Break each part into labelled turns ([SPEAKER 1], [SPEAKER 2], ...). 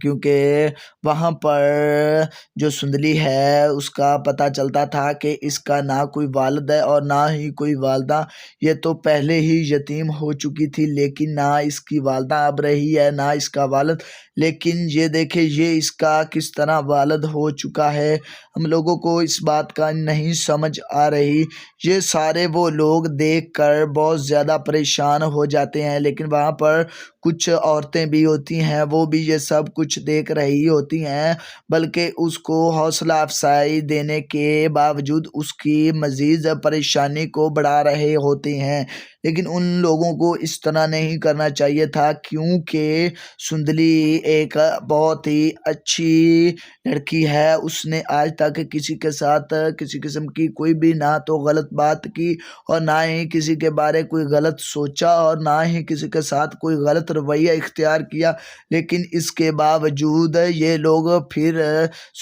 [SPEAKER 1] کیونکہ وہاں پر جو سندلی ہے اس کا پتہ چلتا تھا کہ اس کا نہ کوئی والد ہے اور نہ ہی کوئی والدہ، یہ تو پہلے ہی یتیم ہو چکی تھی، لیکن نہ اس کی والدہ اب رہی ہے نہ اس کا والد، لیکن یہ دیکھیں یہ اس کا کس طرح والد ہو چکا ہے۔ ہم لوگوں کو اس بات کا نہیں سمجھ آ رہی۔ یہ سارے وہ لوگ دیکھ کر بہت زیادہ پریشان ہو جاتے ہیں، لیکن وہاں پر کچھ عورتیں بھی ہوتی ہیں، وہ بھی یہ سب کچھ دیکھ رہی ہوتی ہیں، بلکہ اس کو حوصلہ افزائی دینے کے باوجود اس کی مزید پریشانی کو بڑھا رہے ہوتے ہیں۔ لیکن ان لوگوں کو اس طرح نہیں کرنا چاہیے تھا، کیونکہ سندلی ایک بہت ہی اچھی لڑکی ہے۔ اس نے آج تک کسی کے ساتھ کسی قسم کی کوئی بھی نہ تو غلط بات کی اور نہ ہی کسی کے بارے کوئی غلط سوچا اور نہ ہی کسی کے ساتھ کوئی غلط رویہ اختیار کیا، لیکن اس کے باوجود یہ لوگ پھر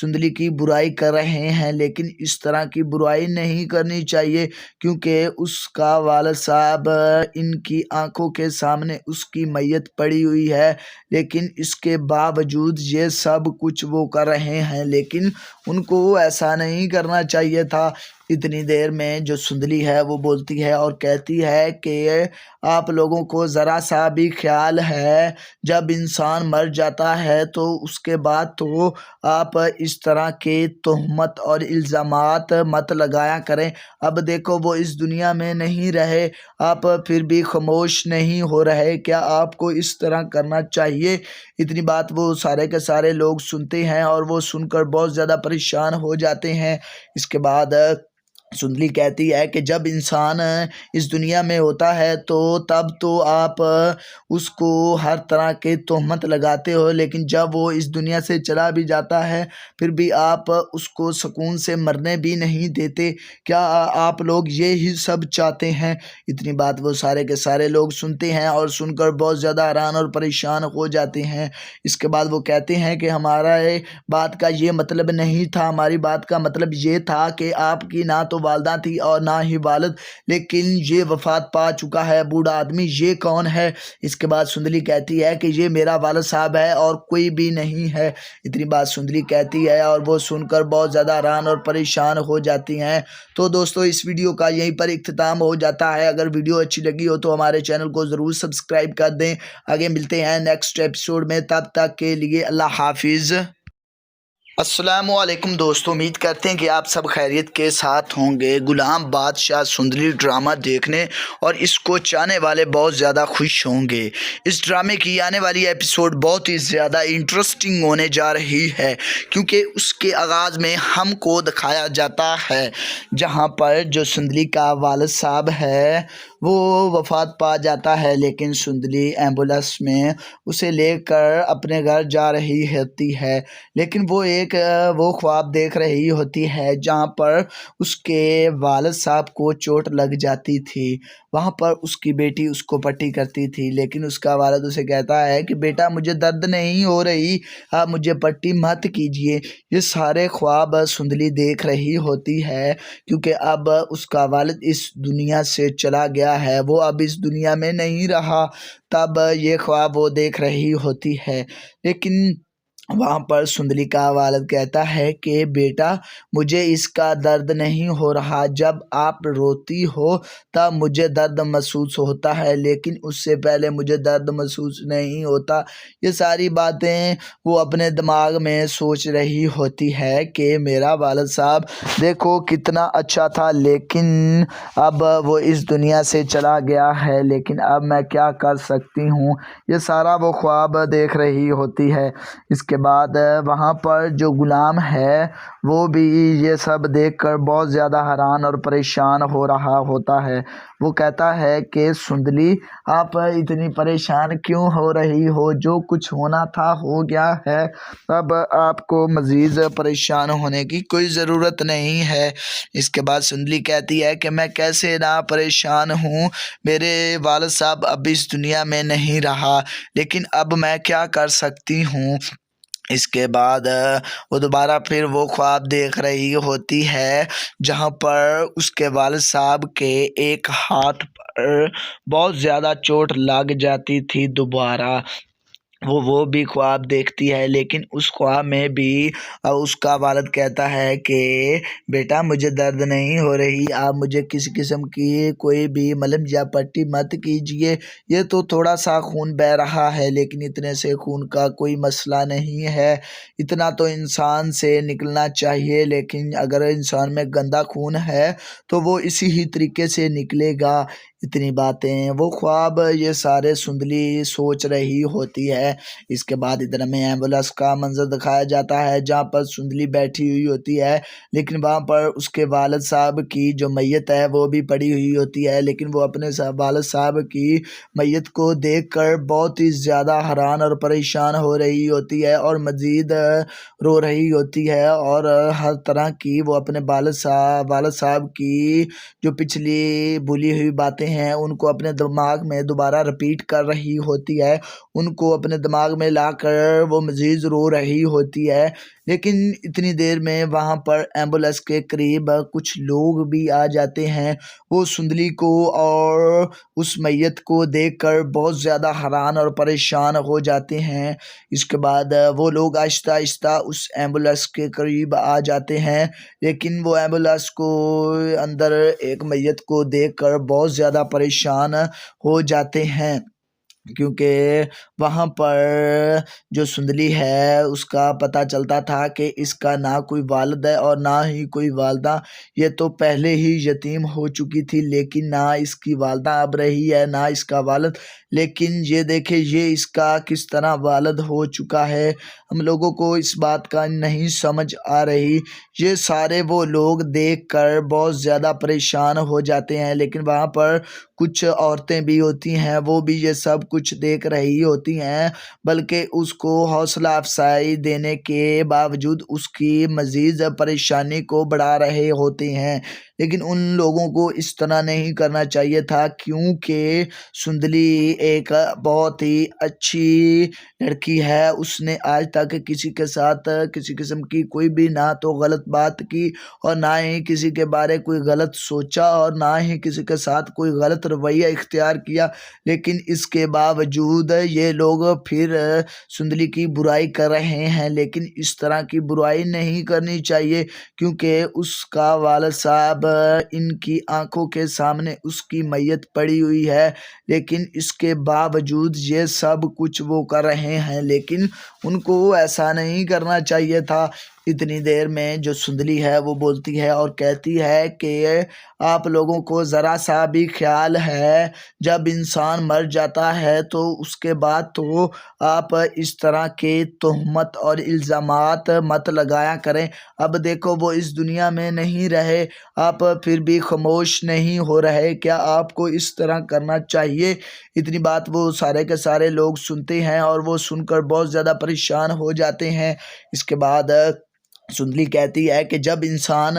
[SPEAKER 1] سندلی کی برائی کر رہے ہیں۔ لیکن اس طرح کی برائی نہیں کرنی چاہیے، کیونکہ اس کا والد صاحب ان کی آنکھوں کے سامنے اس کی میت پڑی ہوئی ہے، لیکن اس کے باوجود یہ سب کچھ وہ کر رہے ہیں، لیکن ان کو ایسا نہیں کرنا چاہیے تھا۔ اتنی دیر میں جو سندلی ہے وہ بولتی ہے اور کہتی ہے کہ آپ لوگوں کو ذرا سا بھی خیال ہے، جب انسان مر جاتا ہے تو اس کے بعد تو آپ اس طرح کے تہمت اور الزامات مت لگایا کریں۔ اب دیکھو وہ اس دنیا میں نہیں رہے، آپ پھر بھی خاموش نہیں ہو رہے، کیا آپ کو اس طرح کرنا چاہیے؟ اتنی بات وہ سارے کے سارے لوگ سنتے ہیں اور وہ سن کر بہت زیادہ پریشان ہو جاتے ہیں۔ اس کے بعد سندلی کہتی ہے کہ جب انسان اس دنیا میں ہوتا ہے تو تب تو آپ اس کو ہر طرح کے تہمت لگاتے ہو، لیکن جب وہ اس دنیا سے چلا بھی جاتا ہے پھر بھی آپ اس کو سکون سے مرنے بھی نہیں دیتے۔ کیا آپ لوگ یہی سب چاہتے ہیں؟ اتنی بات وہ سارے کے سارے لوگ سنتے ہیں اور سن کر بہت زیادہ حیران اور پریشان ہو جاتے ہیں۔ اس کے بعد وہ کہتے ہیں کہ ہمارا بات کا یہ مطلب نہیں تھا، ہماری بات کا مطلب یہ تھا کہ آپ کی نہ تو والدہ تھی اور نہ ہی والد، لیکن یہ وفات پا چکا ہے بوڑھا آدمی، یہ کون ہے؟ اس کے بعد سندلی کہتی ہے کہ یہ میرا والد صاحب ہے اور کوئی بھی نہیں ہے۔ اتنی بات سندلی کہتی ہے اور وہ سن کر بہت زیادہ حیران اور پریشان ہو جاتی ہیں۔ تو دوستو اس ویڈیو کا یہیں پر اختتام ہو جاتا ہے۔ اگر ویڈیو اچھی لگی ہو تو ہمارے چینل کو ضرور سبسکرائب کر دیں۔ آگے ملتے ہیں نیکسٹ ایپیسوڈ میں، تب تک کے لیے اللہ حافظ۔ السلام علیکم دوستو، امید کرتے ہیں کہ آپ سب خیریت کے ساتھ ہوں گے۔ غلام بادشاہ سندلی ڈرامہ دیکھنے اور اس کو چاہنے والے بہت زیادہ خوش ہوں گے۔ اس ڈرامے کی آنے والی ایپیسوڈ بہت ہی زیادہ انٹرسٹنگ ہونے جا رہی ہے، کیونکہ اس کے آغاز میں ہم کو دکھایا جاتا ہے جہاں پر جو سندلی کا والد صاحب ہے وہ وفات پا جاتا ہے، لیکن سندلی ایمبولینس میں اسے لے کر اپنے گھر جا رہی ہوتی ہے، لیکن وہ خواب دیکھ رہی ہوتی ہے جہاں پر اس کے والد صاحب کو چوٹ لگ جاتی تھی۔ وہاں پر اس کی بیٹی اس کو پٹی کرتی تھی، لیکن اس کا والد اسے کہتا ہے کہ بیٹا مجھے درد نہیں ہو رہی، آپ مجھے پٹی مت کیجیے۔ یہ سارے خواب سندلی دیکھ رہی ہوتی ہے، کیونکہ اب اس کا والد اس دنیا سے چلا گیا ہے، وہ اب اس دنیا میں نہیں رہا، تب یہ خواب وہ دیکھ رہی ہوتی ہے۔ لیکن وہاں پر سندلی کا والد کہتا ہے کہ بیٹا مجھے اس کا درد نہیں ہو رہا، جب آپ روتی ہو تب مجھے درد محسوس ہوتا ہے، لیکن اس سے پہلے مجھے درد محسوس نہیں ہوتا۔ یہ ساری باتیں وہ اپنے دماغ میں سوچ رہی ہوتی ہے کہ میرا والد صاحب دیکھو کتنا اچھا تھا، لیکن اب وہ اس دنیا سے چلا گیا ہے، لیکن اب میں کیا کر سکتی ہوں؟ یہ سارا وہ خواب دیکھ رہی ہوتی ہے۔ اس کے بعد وہاں پر جو غلام ہے وہ بھی یہ سب دیکھ کر بہت زیادہ حیران اور پریشان ہو رہا ہوتا ہے۔ وہ کہتا ہے کہ سندلی آپ اتنی پریشان کیوں ہو رہی ہو؟ جو کچھ ہونا تھا ہو گیا ہے، اب آپ کو مزید پریشان ہونے کی کوئی ضرورت نہیں ہے۔ اس کے بعد سندلی کہتی ہے کہ میں کیسے نہ پریشان ہوں، میرے والد صاحب اب اس دنیا میں نہیں رہا، لیکن اب میں کیا کر سکتی ہوں؟ اس کے بعد وہ دوبارہ پھر وہ خواب دیکھ رہی ہوتی ہے جہاں پر اس کے والد صاحب کے ایک ہاتھ پر بہت زیادہ چوٹ لگ جاتی تھی دوبارہ۔ وہ بھی خواب دیکھتی ہے، لیکن اس خواب میں بھی اس کا والد کہتا ہے کہ بیٹا مجھے درد نہیں ہو رہی، آپ مجھے کسی قسم کی کوئی بھی ملم یا پٹی مت کیجئے، یہ تو تھوڑا سا خون بہہ رہا ہے لیکن اتنے سے خون کا کوئی مسئلہ نہیں ہے، اتنا تو انسان سے نکلنا چاہیے، لیکن اگر انسان میں گندا خون ہے تو وہ اسی ہی طریقے سے نکلے گا۔ اتنی باتیں وہ خواب یہ سارے سندلی سوچ رہی ہوتی ہے۔ اس کے بعد ادھر ہمیں ایمبولینس کا منظر دکھایا جاتا ہے جہاں پر سندلی بیٹھی ہوئی ہوتی ہے، لیکن وہاں پر اس کے والد صاحب کی جو میت ہے وہ بھی پڑی ہوئی ہوتی ہے، لیکن وہ اپنے والد صاحب کی میت کو دیکھ کر بہت ہی زیادہ حیران اور پریشان ہو رہی ہوتی ہے اور مزید رو رہی ہوتی ہے، اور ہر طرح کی وہ اپنے والد صاحب کی جو پچھلی بھولی ہوئی باتیں ہیں ان کو اپنے دماغ میں دوبارہ رپیٹ کر رہی ہوتی ہے، ان کو اپنے دماغ میں لا کر وہ مزید رو رہی ہوتی ہے۔ لیکن اتنی دیر میں وہاں پر ایمبولینس کے قریب کچھ لوگ بھی آ جاتے ہیں، وہ سندلی کو اور اس میت کو دیکھ کر بہت زیادہ حیران اور پریشان ہو جاتے ہیں۔ اس کے بعد وہ لوگ آہستہ آہستہ اس ایمبولینس کے قریب آ جاتے ہیں، لیکن وہ ایمبولینس کو اندر ایک میت کو دیکھ کر بہت زیادہ پریشان ہو جاتے ہیں، کیونکہ وہاں پر جو سندلی ہے اس کا پتہ چلتا تھا کہ اس کا نہ کوئی والد ہے اور نہ ہی کوئی والدہ، یہ تو پہلے ہی یتیم ہو چکی تھی، لیکن نہ اس کی والدہ اب رہی ہے نہ اس کا والد، لیکن یہ دیکھیں یہ اس کا کس طرح والد ہو چکا ہے، ہم لوگوں کو اس بات کا نہیں سمجھ آ رہی۔ یہ سارے وہ لوگ دیکھ کر بہت زیادہ پریشان ہو جاتے ہیں، لیکن وہاں پر کچھ عورتیں بھی ہوتی ہیں، وہ بھی یہ سب کچھ دیکھ رہی ہوتی ہیں، بلکہ اس کو حوصلہ افزائی دینے کے باوجود اس کی مزید پریشانی کو بڑھا رہے ہوتے ہیں، لیکن ان لوگوں کو اس طرح نہیں کرنا چاہیے تھا، کیونکہ سندلی ایک بہت ہی اچھی لڑکی ہے، اس نے آج تک کسی کے ساتھ کسی قسم کی کوئی بھی نہ تو غلط بات کی اور نہ ہی کسی کے بارے کوئی غلط سوچا اور نہ ہی کسی کے ساتھ کوئی غلط رویہ اختیار کیا، لیکن اس کے باوجود یہ لوگ پھر سندلی کی برائی کر رہے ہیں، لیکن اس طرح کی برائی نہیں کرنی چاہیے، کیونکہ اس کا والد صاحب ان کی آنکھوں کے سامنے اس کی میت پڑی ہوئی ہے، لیکن اس کے باوجود یہ سب کچھ وہ کر رہے ہیں، لیکن ان کو ایسا نہیں کرنا چاہیے تھا۔ اتنی دیر میں جو سندلی ہے وہ بولتی ہے اور کہتی ہے کہ آپ لوگوں کو ذرا سا بھی خیال ہے، جب انسان مر جاتا ہے تو اس کے بعد تو آپ اس طرح کے تہمت اور الزامات مت لگایا کریں، اب دیکھو وہ اس دنیا میں نہیں رہے، آپ پھر بھی خاموش نہیں ہو رہے، کیا آپ کو اس طرح کرنا چاہیے؟ اتنی بات وہ سارے کے سارے لوگ سنتے ہیں اور وہ سن کر بہت زیادہ پریشان ہو جاتے ہیں۔ اس کے بعد سندلی کہتی ہے کہ جب انسان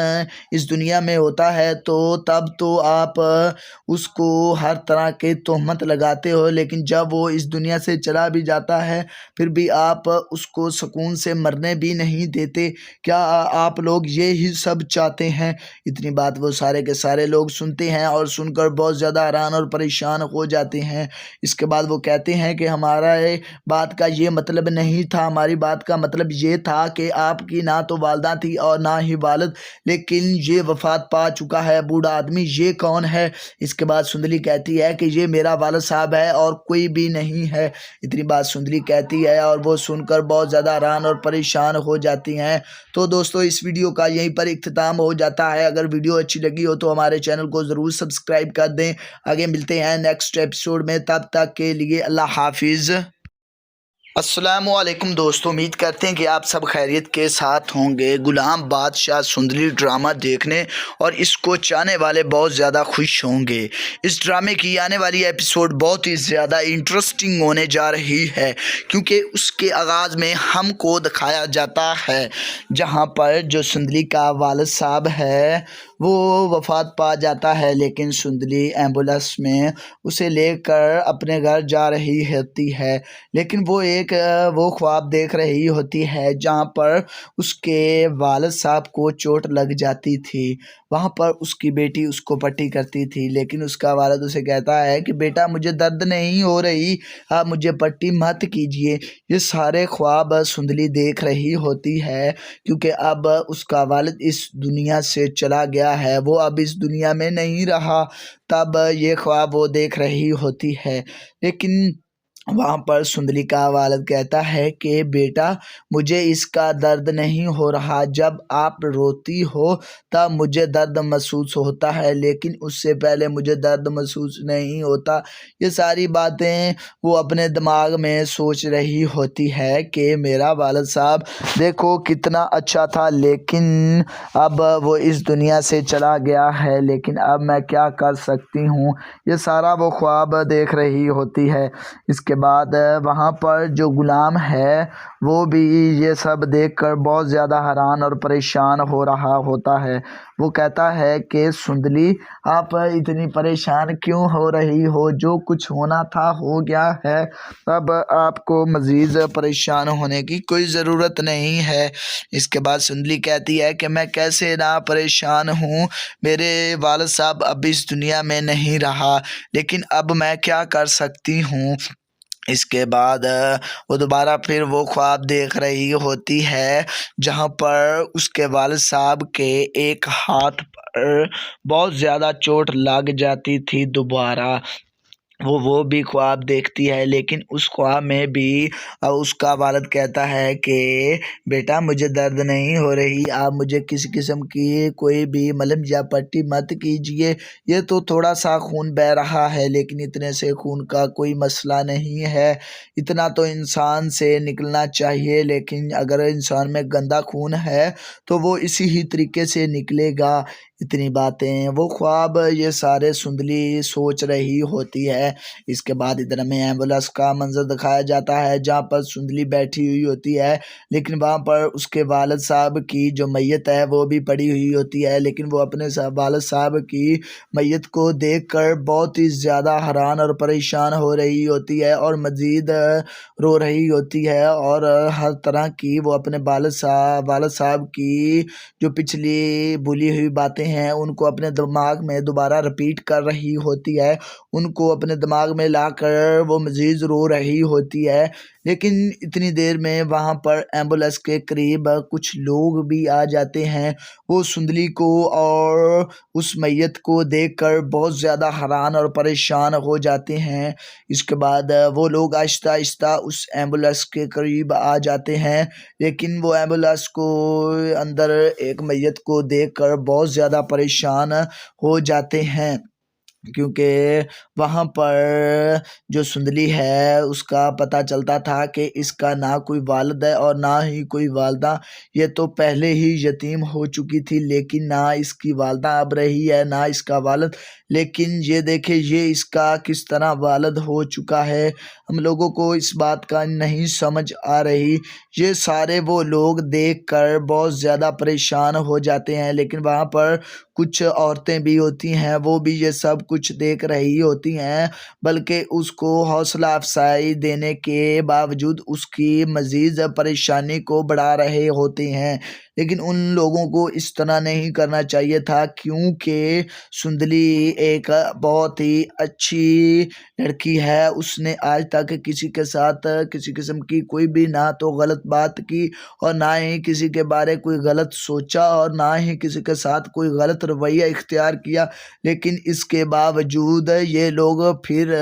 [SPEAKER 1] اس دنیا میں ہوتا ہے تو تب تو آپ اس کو ہر طرح کے تہمت لگاتے ہو، لیکن جب وہ اس دنیا سے چلا بھی جاتا ہے پھر بھی آپ اس کو سکون سے مرنے بھی نہیں دیتے، کیا آپ لوگ یہی سب چاہتے ہیں؟ اتنی بات وہ سارے کے سارے لوگ سنتے ہیں اور سن کر بہت زیادہ حیران اور پریشان ہو جاتے ہیں۔ اس کے بعد وہ کہتے ہیں کہ ہمارا بات کا یہ مطلب نہیں تھا، ہماری بات کا مطلب یہ تھا کہ آپ کی نہ تو والدہ تھی اور نہ ہی والد، لیکن یہ وفات پا چکا ہے بوڑھا آدمی، یہ کون ہے؟ اس کے بعد سندلی کہتی ہے کہ یہ میرا والد صاحب ہے اور کوئی بھی نہیں ہے۔ اتنی بات سندلی کہتی ہے اور وہ سن کر بہت زیادہ حیران اور پریشان ہو جاتی ہیں۔ تو دوستو اس ویڈیو کا یہیں پر اختتام ہو جاتا ہے، اگر ویڈیو اچھی لگی ہو تو ہمارے چینل کو ضرور سبسکرائب کر دیں، آگے ملتے ہیں نیکسٹ ایپیسوڈ میں، تب تک کے لیے اللہ حافظ۔ السلام علیکم دوستو، امید کرتے ہیں کہ آپ سب خیریت کے ساتھ ہوں گے۔ غلام بادشاہ سندلی ڈرامہ دیکھنے اور اس کو چاہنے والے بہت زیادہ خوش ہوں گے۔ اس ڈرامے کی آنے والی ایپیسوڈ بہت ہی زیادہ انٹرسٹنگ ہونے جا رہی ہے، کیونکہ اس کے آغاز میں ہم کو دکھایا جاتا ہے جہاں پر جو سندلی کا والد صاحب ہے وہ وفات پا جاتا ہے، لیکن سندلی ایمبولینس میں اسے لے کر اپنے گھر جا رہی ہوتی ہے، لیکن وہ خواب دیکھ رہی ہوتی ہے جہاں پر اس کے والد صاحب کو چوٹ لگ جاتی تھی۔ وہاں پر اس کی بیٹی اس کو پٹی کرتی تھی، لیکن اس کا والد اسے کہتا ہے کہ بیٹا مجھے درد نہیں ہو رہی، آپ مجھے پٹی مت کیجیے۔ یہ سارے خواب سندلی دیکھ رہی ہوتی ہے، کیونکہ اب اس کا والد اس دنیا سے چلا گیا ہے، وہ اب اس دنیا میں نہیں رہا، تب یہ خواب وہ دیکھ رہی ہوتی ہے۔ لیکن وہاں پر سندلی کا والد کہتا ہے کہ بیٹا مجھے اس کا درد نہیں ہو رہا، جب آپ روتی ہو تب مجھے درد محسوس ہوتا ہے، لیکن اس سے پہلے مجھے درد محسوس نہیں ہوتا۔ یہ ساری باتیں وہ اپنے دماغ میں سوچ رہی ہوتی ہے کہ میرا والد صاحب دیکھو کتنا اچھا تھا، لیکن اب وہ اس دنیا سے چلا گیا ہے، لیکن اب میں کیا کر سکتی ہوں۔ یہ سارا وہ خواب دیکھ رہی ہوتی ہے۔ اس کے بعد وہاں پر جو غلام ہے وہ بھی یہ سب دیکھ کر بہت زیادہ حیران اور پریشان ہو رہا ہوتا ہے۔ وہ کہتا ہے کہ سندلی آپ اتنی پریشان کیوں ہو رہی ہو، جو کچھ ہونا تھا ہو گیا ہے، اب آپ کو مزید پریشان ہونے کی کوئی ضرورت نہیں ہے۔ اس کے بعد سندلی کہتی ہے کہ میں کیسے نہ پریشان ہوں، میرے والد صاحب اب اس دنیا میں نہیں رہا، لیکن اب میں کیا کر سکتی ہوں۔ اس کے بعد وہ دوبارہ پھر وہ خواب دیکھ رہی ہوتی ہے جہاں پر اس کے والد صاحب کے ایک ہاتھ پر بہت زیادہ چوٹ لگ جاتی تھی دوبارہ۔ وہ بھی خواب دیکھتی ہے، لیکن اس خواب میں بھی اس کا والد کہتا ہے کہ بیٹا مجھے درد نہیں ہو رہی، آپ مجھے کسی قسم کی کوئی بھی ملم یا پٹی مت کیجیے، یہ تو تھوڑا سا خون بہہ رہا ہے، لیکن اتنے سے خون کا کوئی مسئلہ نہیں ہے، اتنا تو انسان سے نکلنا چاہیے، لیکن اگر انسان میں گندا خون ہے تو وہ اسی ہی طریقے سے نکلے گا۔ اتنی باتیں وہ خواب یہ سارے سندلی سوچ رہی ہوتی ہے۔ اس کے بعد ادھر ہمیں ایمبولینس کا منظر دکھایا جاتا ہے جہاں پر سندلی بیٹھی ہوئی ہوتی ہے، لیکن وہاں پر اس کے والد صاحب کی جو میت ہے وہ بھی پڑی ہوئی ہوتی ہے، لیکن وہ اپنے والد صاحب کی میت کو دیکھ کر بہت ہی زیادہ حیران اور پریشان ہو رہی ہوتی ہے اور مزید رو رہی ہوتی ہے، اور ہر طرح کی وہ اپنے والد صاحب کی جو پچھلی بھولی ہوئی باتیں ہیں ان کو اپنے دماغ میں دوبارہ رپیٹ کر رہی ہوتی ہے، ان کو اپنے دماغ میں لا کر وہ مزید رو رہی ہوتی ہے۔ لیکن اتنی دیر میں وہاں پر ایمبولینس کے قریب کچھ لوگ بھی آ جاتے ہیں، وہ سندلی کو اور اس میت کو دیکھ کر بہت زیادہ حیران اور پریشان ہو جاتے ہیں۔ اس کے بعد وہ لوگ آہستہ آہستہ اس ایمبولینس کے قریب آ جاتے ہیں، لیکن وہ ایمبولینس کو اندر ایک میت کو دیکھ کر بہت زیادہ پریشان ہو جاتے ہیں، کیونکہ وہاں پر جو سندلی ہے اس کا پتہ چلتا تھا کہ اس کا نہ کوئی والد ہے اور نہ ہی کوئی والدہ، یہ تو پہلے ہی یتیم ہو چکی تھی، لیکن نہ اس کی والدہ اب رہی ہے نہ اس کا والد، لیکن یہ دیکھیں یہ اس کا کس طرح والد ہو چکا ہے، ہم لوگوں کو اس بات کا نہیں سمجھ آ رہی۔ یہ سارے وہ لوگ دیکھ کر بہت زیادہ پریشان ہو جاتے ہیں، لیکن وہاں پر کچھ عورتیں بھی ہوتی ہیں، وہ بھی یہ سب کچھ دیکھ رہی ہوتی ہیں، بلکہ اس کو حوصلہ افزائی دینے کے باوجود اس کی مزید پریشانی کو بڑھا رہے ہوتے ہیں، لیکن ان لوگوں کو اس طرح نہیں کرنا چاہیے تھا، کیونکہ سندلی ایک بہت ہی اچھی لڑکی ہے، اس نے آج تک کسی کے ساتھ کسی قسم کی کوئی بھی نہ تو غلط بات کی اور نہ ہی کسی کے بارے کوئی غلط سوچا اور نہ ہی کسی کے ساتھ کوئی غلط رویہ اختیار کیا، لیکن اس کے باوجود یہ لوگ پھر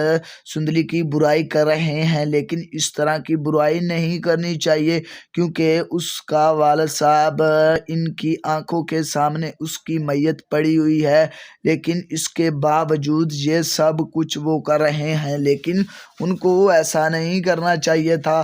[SPEAKER 1] سندلی کی برائی کر رہے ہیں، لیکن اس طرح کی برائی نہیں کرنی چاہیے، کیونکہ اس کا والد صاحب ان کی آنکھوں کے سامنے اس کی میت پڑی ہوئی ہے، لیکن اس کے باوجود یہ سب کچھ وہ کر رہے ہیں، لیکن ان کو ایسا نہیں کرنا چاہیے تھا،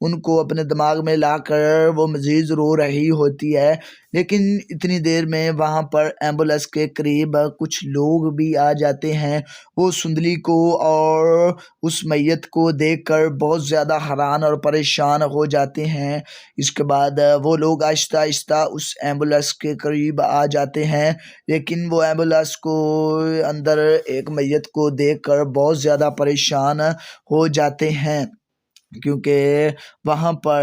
[SPEAKER 1] ان کو اپنے دماغ میں لا کر وہ مزید رو رہی ہوتی ہے۔ لیکن اتنی دیر میں وہاں پر ایمبولینس کے قریب کچھ لوگ بھی آ جاتے ہیں۔ وہ سندلی کو اور اس میت کو دیکھ کر بہت زیادہ حیران اور پریشان ہو جاتے ہیں۔ اس کے بعد وہ لوگ آہستہ آہستہ اس ایمبولینس کے قریب آ جاتے ہیں، لیکن وہ ایمبولینس کو اندر ایک میت کو دیکھ کر بہت زیادہ پریشان ہو جاتے ہیں، کیونکہ وہاں پر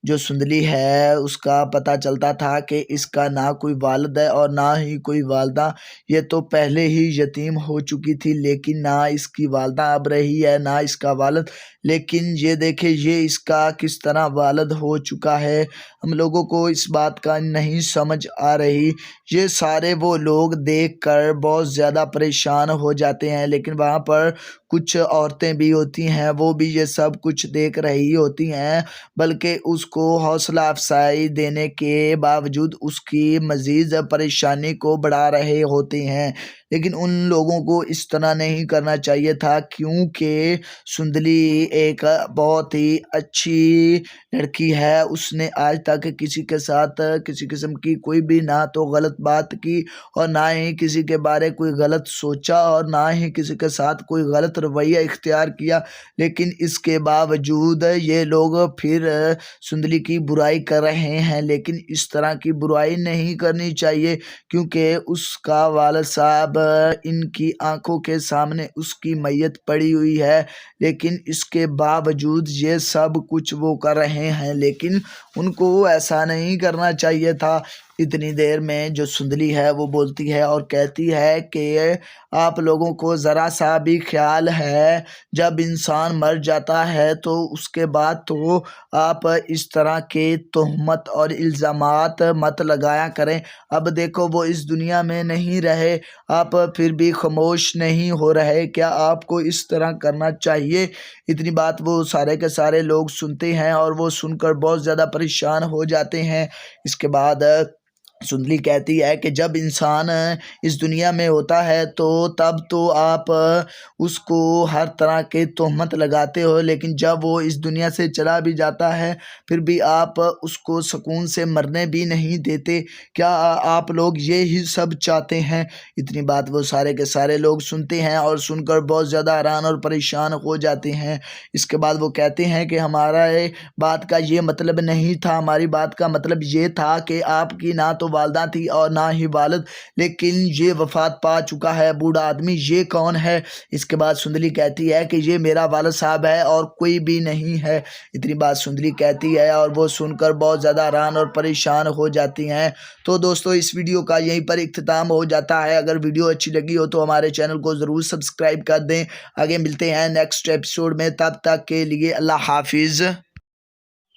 [SPEAKER 1] جو سندلی ہے اس کا پتہ چلتا تھا کہ اس کا نہ کوئی والد ہے اور نہ ہی کوئی والدہ۔ یہ تو پہلے ہی یتیم ہو چکی تھی، لیکن نہ اس کی والدہ اب رہی ہے نہ اس کا والد۔ لیکن یہ دیکھیں یہ اس کا کس طرح والد ہو چکا ہے، ہم لوگوں کو اس بات کا نہیں سمجھ آ رہی۔ یہ سارے وہ لوگ دیکھ کر بہت زیادہ پریشان ہو جاتے ہیں، لیکن وہاں پر کچھ عورتیں بھی ہوتی ہیں، وہ بھی یہ سب کچھ دیکھ رہی ہوتی ہیں، بلکہ اس کو حوصلہ افزائی دینے کے باوجود اس کی مزید پریشانی کو بڑھا رہے ہوتے ہیں۔ لیکن ان لوگوں کو اس طرح نہیں کرنا چاہیے تھا، کیونکہ سندلی ایک بہت ہی اچھی لڑکی ہے۔ اس نے آج تک کسی کے ساتھ کسی قسم کی کوئی بھی نہ تو غلط بات کی اور نہ ہی کسی کے بارے کوئی غلط سوچا اور نہ ہی کسی کے ساتھ کوئی غلط رویہ اختیار کیا۔ لیکن اس کے باوجود یہ لوگ پھر سندلی کی برائی کر رہے ہیں، لیکن اس طرح کی برائی نہیں کرنی چاہیے، کیونکہ اس کا والد صاحب ان کی آنکھوں کے سامنے اس کی میت پڑی ہوئی ہے، لیکن اس کے باوجود یہ سب کچھ وہ کر رہے ہیں، لیکن ان کو ایسا نہیں کرنا چاہیے تھا۔ اتنی دیر میں جو سندلی ہے وہ بولتی ہے اور کہتی ہے کہ آپ لوگوں کو ذرا سا بھی خیال ہے، جب انسان مر جاتا ہے تو اس کے بعد تو آپ اس طرح کے تہمت اور الزامات مت لگایا کریں۔ اب دیکھو وہ اس دنیا میں نہیں رہے، آپ پھر بھی خاموش نہیں ہو رہے، کیا آپ کو اس طرح کرنا چاہیے؟ اتنی بات وہ سارے کے سارے لوگ سنتے ہیں اور وہ سن کر بہت زیادہ پریشان ہو جاتے ہیں۔ اس کے بعد سندلی کہتی ہے کہ جب انسان اس دنیا میں ہوتا ہے تو تب تو آپ اس کو ہر طرح کے تہمت لگاتے ہو، لیکن جب وہ اس دنیا سے چلا بھی جاتا ہے پھر بھی آپ اس کو سکون سے مرنے بھی نہیں دیتے۔ کیا آپ لوگ یہی سب چاہتے ہیں؟ اتنی بات وہ سارے کے سارے لوگ سنتے ہیں اور سن کر بہت زیادہ حیران اور پریشان ہو جاتے ہیں۔ اس کے بعد وہ کہتے ہیں کہ ہمارا بات کا یہ مطلب نہیں تھا، ہماری بات کا مطلب یہ تھا کہ آپ کی نہ تو والدہ تھی اور نہ ہی والد، لیکن یہ وفات پا چکا ہے بوڑھا آدمی، یہ کون ہے؟ اس کے بعد سندلی کہتی ہے کہ یہ میرا والد صاحب ہے اور کوئی بھی نہیں ہے۔ اتنی بات سندلی کہتی ہے اور وہ سن کر بہت زیادہ حیران اور پریشان ہو جاتی ہیں۔ تو دوستو اس ویڈیو کا یہیں پر اختتام ہو جاتا ہے۔ اگر ویڈیو اچھی لگی ہو تو ہمارے چینل کو ضرور سبسکرائب کر دیں۔ آگے ملتے ہیں نیکسٹ ایپیسوڈ میں، تب تک کے لیے اللہ حافظ۔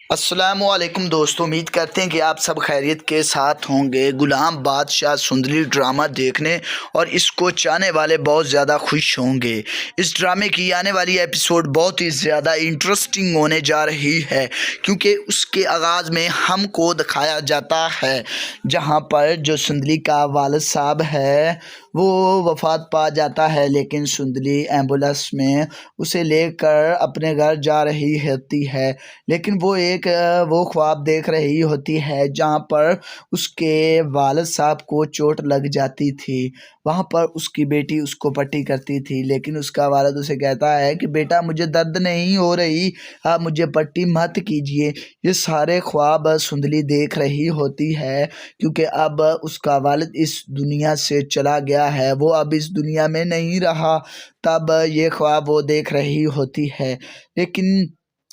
[SPEAKER 1] السلام علیکم دوستو، امید کرتے ہیں کہ آپ سب خیریت کے ساتھ ہوں گے۔ غلام بادشاہ سندلی ڈرامہ دیکھنے اور اس کو چاہنے والے بہت زیادہ خوش ہوں گے۔ اس ڈرامے کی آنے والی ایپیسوڈ بہت ہی زیادہ انٹرسٹنگ ہونے جا رہی ہے، کیونکہ اس کے آغاز میں ہم کو دکھایا جاتا ہے جہاں پر جو سندلی کا والد صاحب ہے وہ وفات پا جاتا ہے، لیکن سندلی ایمبولینس میں اسے لے کر اپنے گھر جا رہی ہوتی ہے، لیکن وہ خواب دیکھ رہی ہوتی ہے جہاں پر اس کے والد صاحب کو چوٹ لگ جاتی تھی۔ وہاں پر اس کی بیٹی اس کو پٹی کرتی تھی، لیکن اس کا والد اسے کہتا ہے کہ بیٹا مجھے درد نہیں ہو رہی، آپ مجھے پٹی مت کیجیے۔ یہ سارے خواب سندلی دیکھ رہی ہوتی ہے، کیونکہ اب اس کا والد اس دنیا سے چلا گیا ہے، وہ اب اس دنیا میں نہیں رہا، تب یہ خواب وہ دیکھ رہی ہوتی ہے۔ لیکن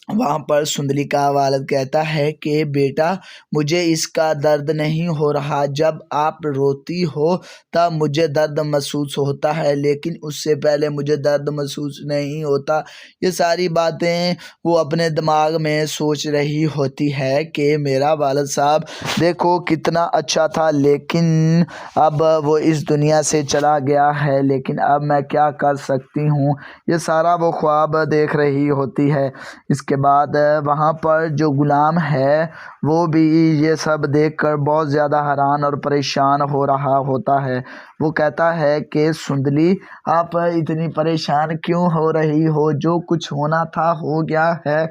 [SPEAKER 1] وہاں پر سندلی کا والد کہتا ہے کہ بیٹا مجھے اس کا درد نہیں ہو رہا، جب آپ روتی ہو تب مجھے درد محسوس ہوتا ہے، لیکن اس سے پہلے مجھے درد محسوس نہیں ہوتا۔ یہ ساری باتیں وہ اپنے دماغ میں سوچ رہی ہوتی ہے کہ میرا والد صاحب دیکھو کتنا اچھا تھا، لیکن اب وہ اس دنیا سے چلا گیا ہے، لیکن اب میں کیا کر سکتی ہوں؟ یہ سارا وہ خواب دیکھ رہی ہوتی ہے۔ اس کے کے بعد وہاں پر جو غلام ہے وہ بھی یہ سب دیکھ کر بہت زیادہ حیران اور پریشان ہو رہا ہوتا ہے۔ وہ کہتا ہے کہ سندلی آپ اتنی پریشان کیوں ہو رہی ہو؟ جو کچھ ہونا تھا ہو گیا ہے،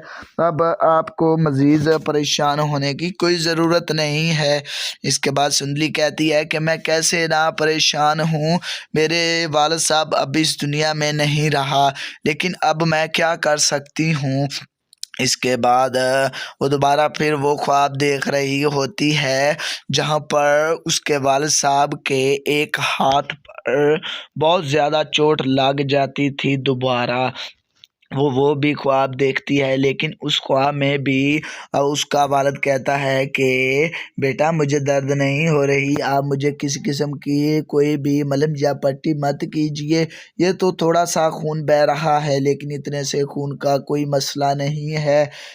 [SPEAKER 1] اب آپ کو مزید پریشان ہونے کی کوئی ضرورت نہیں ہے۔ اس کے بعد سندلی کہتی ہے کہ میں کیسے نہ پریشان ہوں، میرے والد صاحب اب اس دنیا میں نہیں رہا، لیکن اب میں کیا کر سکتی ہوں۔ اس کے بعد وہ دوبارہ پھر وہ خواب دیکھ رہی ہوتی ہے جہاں پر اس کے والد صاحب کے ایک ہاتھ پر بہت زیادہ چوٹ لگ جاتی تھی دوبارہ۔ وہ بھی خواب دیکھتی ہے، لیکن اس خواب میں بھی اس کا والد کہتا ہے کہ بیٹا مجھے درد نہیں ہو رہی، آپ مجھے کسی قسم کی کوئی بھی ملم یا پٹی مت کیجیے، یہ تو تھوڑا سا خون بہہ رہا ہے لیکن اتنے سے خون کا کوئی مسئلہ نہیں ہے۔